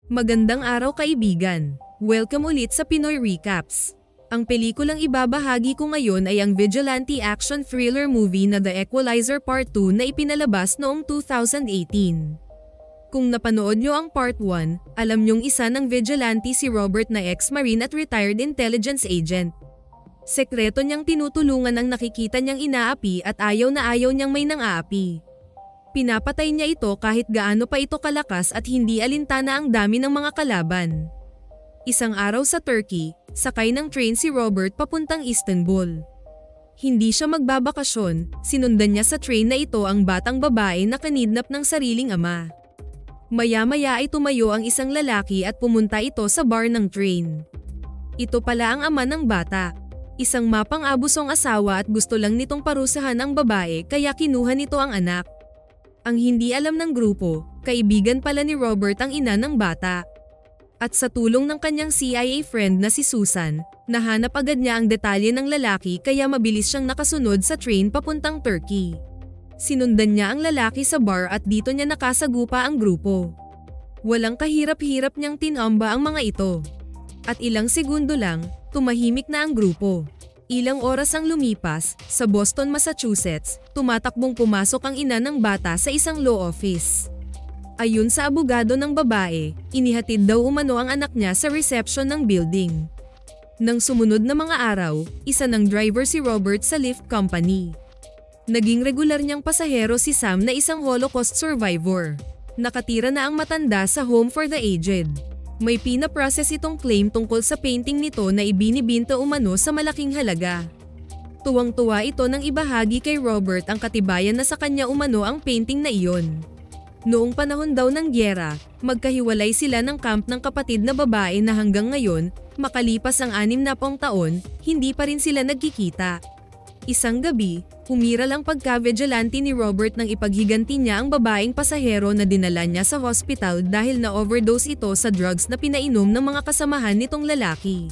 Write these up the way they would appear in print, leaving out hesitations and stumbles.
Magandang araw kaibigan! Welcome ulit sa Pinoy Recaps. Ang pelikulang ibabahagi ko ngayon ay ang vigilante action thriller movie na The Equalizer Part 2 na ipinalabas noong 2018. Kung napanood nyo ang Part 1, alam nyong isa ng vigilante si Robert na ex-marine at retired intelligence agent. Sekreto niyang tinutulungan ang nakikita niyang inaapi at ayaw na ayaw niyang may nang-aapi. Pinapatay niya ito kahit gaano pa ito kalakas at hindi alintana ang dami ng mga kalaban. Isang araw sa Turkey, sakay ng train si Robert papuntang Istanbul. Hindi siya magbabakasyon, sinundan niya sa train na ito ang batang babae na kanidnap ng sariling ama. Maya-maya ay tumayo ang isang lalaki at pumunta ito sa bar ng train. Ito pala ang ama ng bata. Isang mapang-abusong asawa at gusto lang nitong parusahan ang babae kaya kinuha nito ang anak. Ang hindi alam ng grupo, kaibigan pala ni Robert ang ina ng bata. At sa tulong ng kanyang CIA friend na si Susan, nahanap agad niya ang detalye ng lalaki kaya mabilis siyang nakasunod sa train papuntang Turkey. Sinundan niya ang lalaki sa bar at dito niya nakasagupa ang grupo. Walang kahirap-hirap niyang tinamba ang mga ito. At ilang segundo lang, tumahimik na ang grupo. Ilang oras ang lumipas, sa Boston, Massachusetts, tumatakbong pumasok ang ina ng bata sa isang law office. Ayon sa abogado ng babae, inihatid daw umano ang anak niya sa reception ng building. Nang sumunod na mga araw, isa ng driver si Robert sa lift company. Naging regular niyang pasahero si Sam na isang Holocaust survivor. Nakatira na ang matanda sa home for the aged. May pinaprocess itong claim tungkol sa painting nito na ibinibinta umano sa malaking halaga. Tuwang-tuwa ito nang ibahagi kay Robert ang katibayan na sa kanya umano ang painting na iyon. Noong panahon daw ng gyera, magkahiwalay sila ng camp ng kapatid na babae na hanggang ngayon, makalipas ang 60 taon, hindi pa rin sila nagkikita. Isang gabi, humiral ang pagka-vigilante ni Robert nang ipaghiganti niya ang babaeng pasahero na dinala niya sa hospital dahil na-overdose ito sa drugs na pinainom ng mga kasamahan nitong lalaki.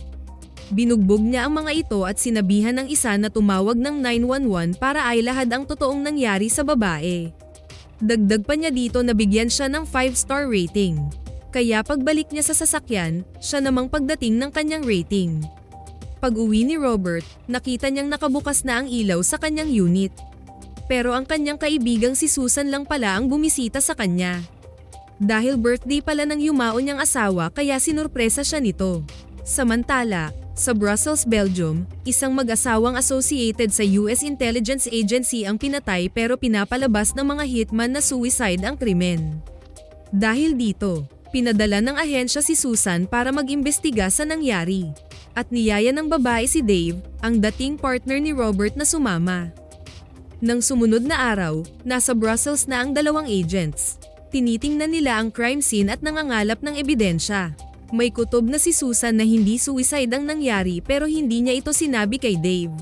Binugbog niya ang mga ito at sinabihan ng isa na tumawag ng 911 para ailahad ang totoong nangyari sa babae. Dagdag pa niya dito na bigyan siya ng 5-star rating. Kaya pagbalik niya sa sasakyan, siya namang pagdating ng kanyang rating. Pag-uwi ni Robert, nakita niyang nakabukas na ang ilaw sa kanyang unit. Pero ang kanyang kaibigang si Susan lang pala ang bumisita sa kanya. Dahil birthday pala ng yumao niyang asawa kaya sinurpresa siya nito. Samantala, sa Brussels, Belgium, isang mag-asawang associated sa US Intelligence Agency ang pinatay pero pinapalabas ng mga hitman na suicide ang krimen. Dahil dito, pinadala ng ahensya si Susan para mag-imbestiga sa nangyari. At niyaya ng babae si Dave, ang dating partner ni Robert na sumama. Nang sumunod na araw, nasa Brussels na ang dalawang agents. Tinitingnan nila ang crime scene at nangangalap ng ebidensya. May kutob na si Susan na hindi suicide ang nangyari pero hindi niya ito sinabi kay Dave.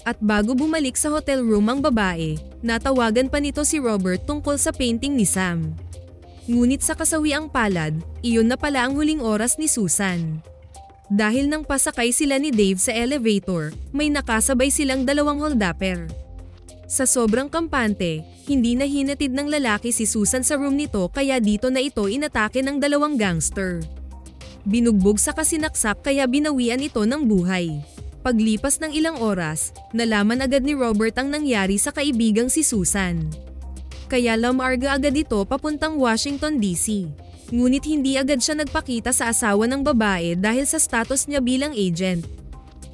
At bago bumalik sa hotel room ang babae, natawagan pa nito si Robert tungkol sa painting ni Sam. Ngunit sa kasawiang palad, iyon na pala ang huling oras ni Susan. Dahil nang pasakay sila ni Dave sa elevator, may nakasabay silang dalawang holdapper. Sa sobrang kampante, hindi na hinatid ng lalaki si Susan sa room nito kaya dito na ito inatake ng dalawang gangster. Binugbog sa kasinaksak kaya binawian ito ng buhay. Paglipas ng ilang oras, nalaman agad ni Robert ang nangyari sa kaibigang si Susan. Kaya lamarga agad ito papuntang Washington, D.C. Ngunit hindi agad siya nagpakita sa asawa ng babae dahil sa status niya bilang agent.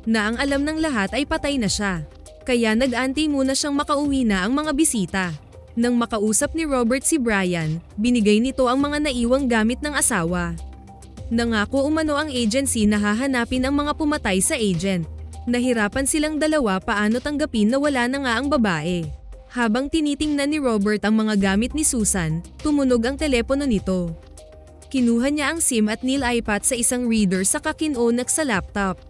Na ang alam ng lahat ay patay na siya. Kaya nag-antay muna siyang makauwi na ang mga bisita. Nang makausap ni Robert si Brian, binigay nito ang mga naiwang gamit ng asawa. Nangako umano ang agency na hahanapin ang mga pumatay sa agent. Nahirapan silang dalawa paano tanggapin na wala na nga ang babae. Habang tinitingnan ni Robert ang mga gamit ni Susan, tumunog ang telepono nito. Kinuha niya ang SIM at nilipat sa isang reader sa kakinonak sa laptop.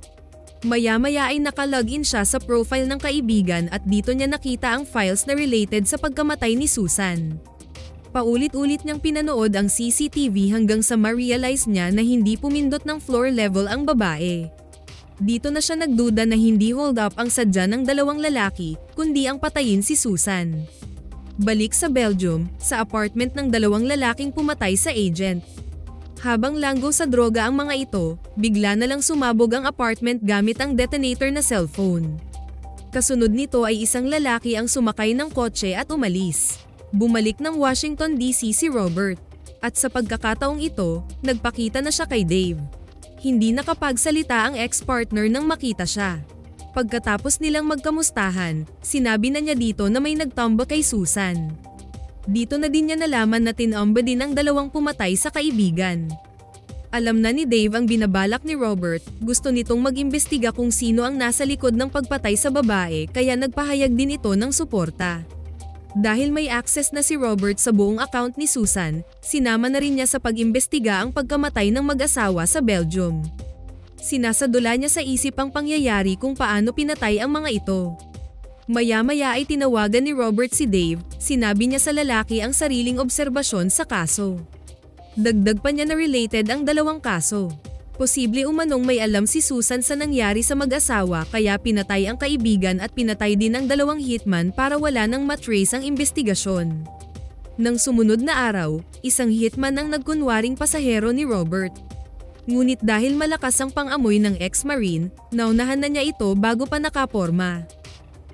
Maya-maya ay nakalogin siya sa profile ng kaibigan at dito niya nakita ang files na related sa pagkamatay ni Susan. Paulit-ulit niyang pinanood ang CCTV hanggang sa ma-realize niya na hindi pumindot ng floor level ang babae. Dito na siya nagduda na hindi hold up ang sadya ng dalawang lalaki, kundi ang patayin si Susan. Balik sa Belgium, sa apartment ng dalawang lalaking pumatay sa agent. Habang langgo sa droga ang mga ito, bigla na lang sumabog ang apartment gamit ang detonator na cellphone. Kasunod nito ay isang lalaki ang sumakay ng kotse at umalis. Bumalik ng Washington DC si Robert. At sa pagkakataong ito, nagpakita na siya kay Dave. Hindi nakapagsalita ang ex-partner nang makita siya. Pagkatapos nilang magkamustahan, sinabi na niya dito na may nagtamba kay Susan. Dito na din niya nalaman na tinamba din ang dalawang pumatay sa kaibigan. Alam na ni Dave ang binabalak ni Robert, gusto nitong mag-imbestiga kung sino ang nasa likod ng pagpatay sa babae kaya nagpahayag din ito ng suporta. Dahil may access na si Robert sa buong account ni Susan, sinama na rin niya sa pag-imbestiga ang pagkamatay ng mag-asawa sa Belgium. Sinasadula niya sa isip ang pangyayari kung paano pinatay ang mga ito. Maya-maya ay tinawagan ni Robert si Dave, sinabi niya sa lalaki ang sariling obserbasyon sa kaso. Dagdag pa niya na related ang dalawang kaso. Posible umanong may alam si Susan sa nangyari sa mag-asawa kaya pinatay ang kaibigan at pinatay din ang dalawang hitman para wala nang matrace ang investigasyon. Nang sumunod na araw, isang hitman ang nagkunwaring pasahero ni Robert. Ngunit dahil malakas ang pang-amoy ng ex-marine, naunahan na niya ito bago pa nakaporma.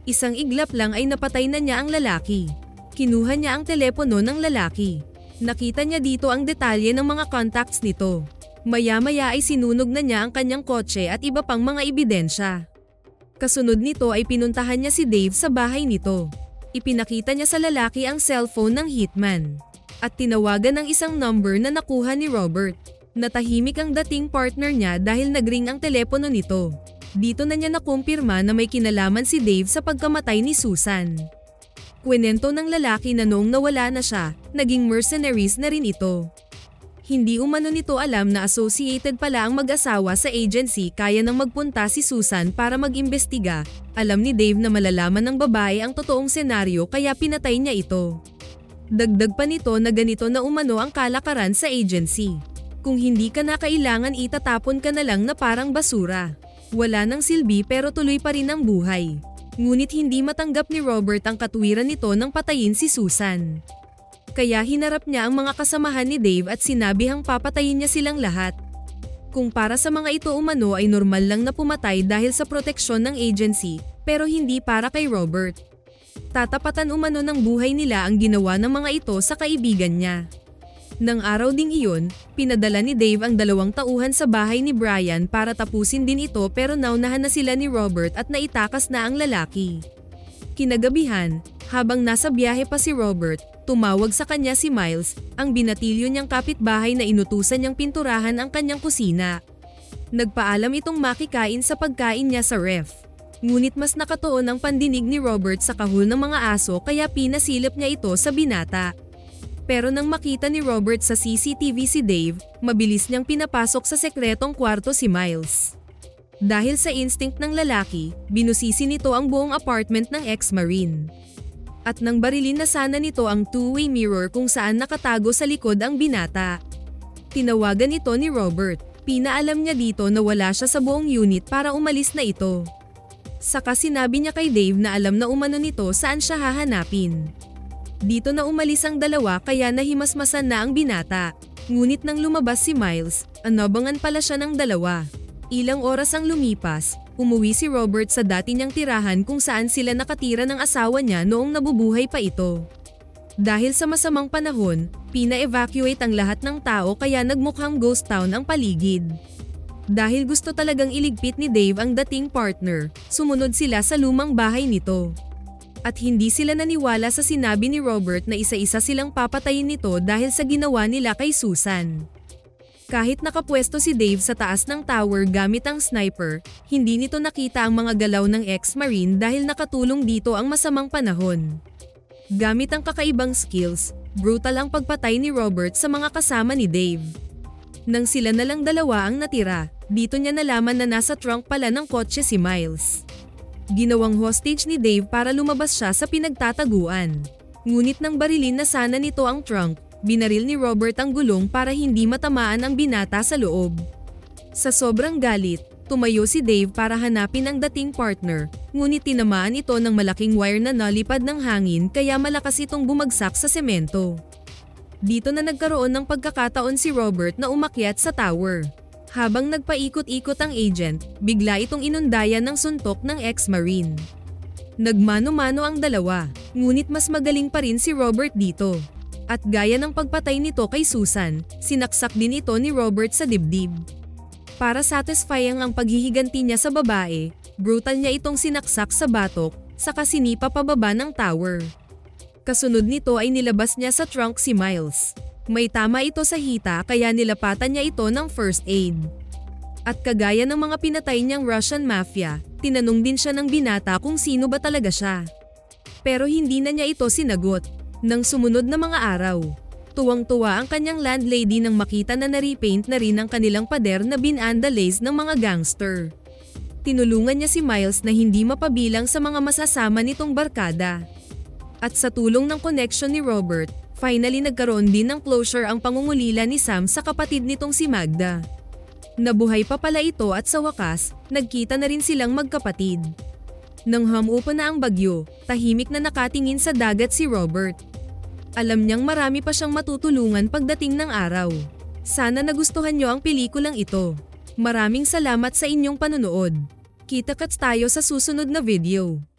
Isang iglap lang ay napatay na niya ang lalaki. Kinuha niya ang telepono ng lalaki. Nakita niya dito ang detalye ng mga contacts nito. Maya-maya ay sinunog na niya ang kanyang kotse at iba pang mga ebidensya. Kasunod nito ay pinuntahan niya si Dave sa bahay nito. Ipinakita niya sa lalaki ang cellphone ng hitman. At tinawagan ang isang number na nakuha ni Robert. Natahimik ang dating partner niya dahil nagring ang telepono nito. Dito na niya nakumpirma na may kinalaman si Dave sa pagkamatay ni Susan. Kwento ng lalaki na noong nawala na siya, naging mercenaries na rin ito. Hindi umano nito alam na associated pala ang mag-asawa sa agency kaya nang magpunta si Susan para mag-imbestiga. Alam ni Dave na malalaman ng babae ang totoong senaryo kaya pinatay niya ito. Dagdag pa nito na ganito na umano ang kalakaran sa agency. Kung hindi ka na kailangan itatapon ka na lang na parang basura. Wala nang silbi pero tuloy pa rin ang buhay. Ngunit hindi matanggap ni Robert ang katuwiran nito nang patayin si Susan. Kaya hinarap niya ang mga kasamahan ni Dave at sinabihang papatayin niya silang lahat. Kung para sa mga ito umano ay normal lang na pumatay dahil sa proteksyon ng agency, pero hindi para kay Robert. Tatapatan umano ng buhay nila ang ginawa ng mga ito sa kaibigan niya. Nang araw ding iyon, pinadala ni Dave ang dalawang tauhan sa bahay ni Brian para tapusin din ito pero naunahan na sila ni Robert at naitakas na ang lalaki. Kinagabihan, habang nasa biyahe pa si Robert, tumawag sa kanya si Miles, ang binatilyo niyang kapitbahay na inutusan niyang pinturahan ang kanyang kusina. Nagpaalam itong makikain sa pagkain niya sa ref. Ngunit mas nakatuon ang pandinig ni Robert sa kahul ng mga aso kaya pinasilip niya ito sa binata. Pero nang makita ni Robert sa CCTV si Dave, mabilis niyang pinapasok sa sekretong kwarto si Miles. Dahil sa instinct ng lalaki, binusisi nito ang buong apartment ng ex-marine. At nang barilin na sana nito ang two-way mirror kung saan nakatago sa likod ang binata. Tinawagan ito ni Robert, pinaalam niya dito na wala siya sa buong unit para umalis na ito. Saka sinabi niya kay Dave na alam na umano nito saan siya hahanapin. Dito na umalis ang dalawa kaya nahimasmasan na ang binata. Ngunit nang lumabas si Miles, anabangan pala siya ng dalawa. Ilang oras ang lumipas, umuwi si Robert sa dati niyang tirahan kung saan sila nakatira ng asawa niya noong nabubuhay pa ito. Dahil sa masamang panahon, pina-evacuate ang lahat ng tao kaya nagmukhang ghost town ang paligid. Dahil gusto talagang iligpit ni Dave ang dating partner, sumunod sila sa lumang bahay nito. At hindi sila naniwala sa sinabi ni Robert na isa-isa silang papatayin nito dahil sa ginawa nila kay Susan. Kahit nakapwesto si Dave sa taas ng tower gamit ang sniper, hindi nito nakita ang mga galaw ng ex-marine dahil nakatulong dito ang masamang panahon. Gamit ang kakaibang skills, brutal ang pagpatay ni Robert sa mga kasama ni Dave. Nang sila na lang dalawa ang natira, dito niya nalaman na nasa trunk pala ng kotse si Miles. Ginawang hostage ni Dave para lumabas siya sa pinagtataguan. Ngunit nang barilin na sana nito ang trunk, binaril ni Robert ang gulong para hindi matamaan ang binata sa loob. Sa sobrang galit, tumayo si Dave para hanapin ang dating partner, ngunit tinamaan ito ng malaking wire na nalipad ng hangin kaya malakas itong bumagsak sa semento. Dito na nagkaroon ng pagkakataon si Robert na umakyat sa tower. Habang nagpaikot-ikot ang agent, bigla itong inundayan ng suntok ng ex-marine. Nagmano-mano ang dalawa, ngunit mas magaling pa rin si Robert dito. At gaya ng pagpatay nito kay Susan, sinaksak din ito ni Robert sa dibdib. Para satisfying ang paghihiganti niya sa babae, brutal niya itong sinaksak sa batok, saka sinipa pababa ng tower. Kasunod nito ay nilabas niya sa trunk si Miles. May tama ito sa hita kaya nilapatan niya ito ng first aid. At kagaya ng mga pinatay niyang Russian mafia, tinanong din siya ng binata kung sino ba talaga siya. Pero hindi na niya ito sinagot. Nang sumunod na mga araw, tuwang-tuwa ang kanyang landlady nang makita na na-repaint na rin ang kanilang pader na binandalize ng mga gangster. Tinulungan niya si Miles na hindi mapabilang sa mga masasama nitong barkada. At sa tulong ng connection ni Robert, finally nagkaroon din ng closure ang pangungulila ni Sam sa kapatid nitong si Magda. Nabuhay pa pala ito at sa wakas, nagkita na rin silang magkapatid. Nang humupa na ang bagyo, tahimik na nakatingin sa dagat si Robert. Alam niyang marami pa siyang matutulungan pagdating ng araw. Sana nagustuhan niyo ang pelikulang ito. Maraming salamat sa inyong panonood. Kita-kits tayo sa susunod na video.